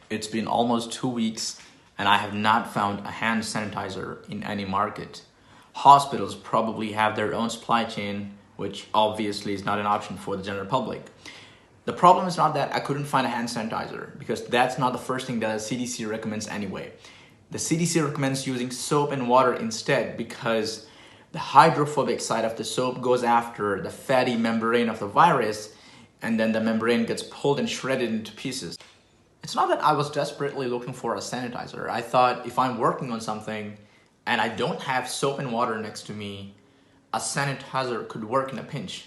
It's been almost 2 weeks and I have not found a hand sanitizer in any market. Hospitals probably have their own supply chain, which obviously is not an option for the general public. The problem is not that I couldn't find a hand sanitizer, because that's not the first thing that the CDC recommends anyway. The CDC recommends using soap and water instead, because the hydrophobic side of the soap goes after the fatty membrane of the virus, and then the membrane gets pulled and shredded into pieces. It's not that I was desperately looking for a sanitizer. I thought if I'm working on something and I don't have soap and water next to me, a sanitizer could work in a pinch.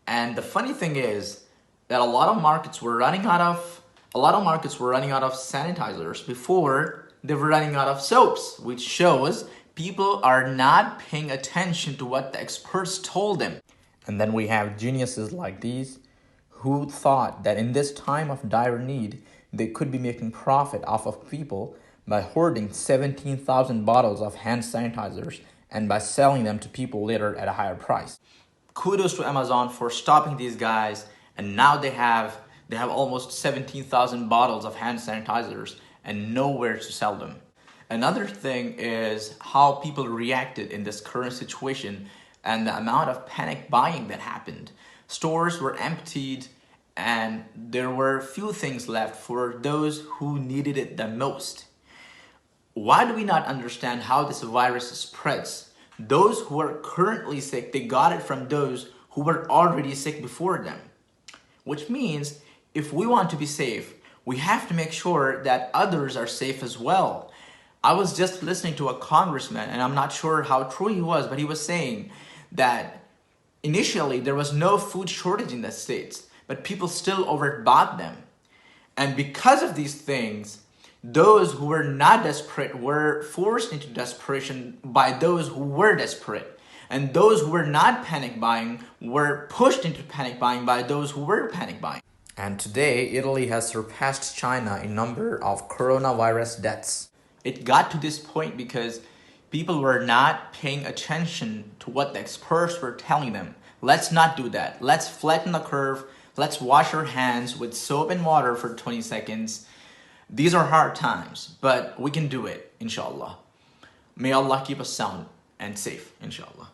And the funny thing is that a lot of markets were running out of sanitizers before they were running out of soaps, which shows people are not paying attention to what the experts told them. And then we have geniuses like these who thought that in this time of dire need, they could be making profit off of people by hoarding 17,000 bottles of hand sanitizers and by selling them to people later at a higher price. Kudos to Amazon for stopping these guys, and now they have almost 17,000 bottles of hand sanitizers and nowhere to sell them. Another thing is how people reacted in this current situation and the amount of panic buying that happened. Stores were emptied and there were few things left for those who needed it the most. Why do we not understand how this virus spreads? Those who are currently sick, they got it from those who were already sick before them. Which means if we want to be safe, we have to make sure that others are safe as well. I was just listening to a congressman, and I'm not sure how true he was, but he was saying that initially there was no food shortage in the States, but people still overbought them. And because of these things, those who were not desperate were forced into desperation by those who were desperate. And those who were not panic buying were pushed into panic buying by those who were panic buying. And today, Italy has surpassed China in number of coronavirus deaths. It got to this point because people were not paying attention to what the experts were telling them. Let's not do that. Let's flatten the curve. Let's wash our hands with soap and water for 20 seconds. These are hard times, but we can do it, inshallah. May Allah keep us sound and safe, inshallah.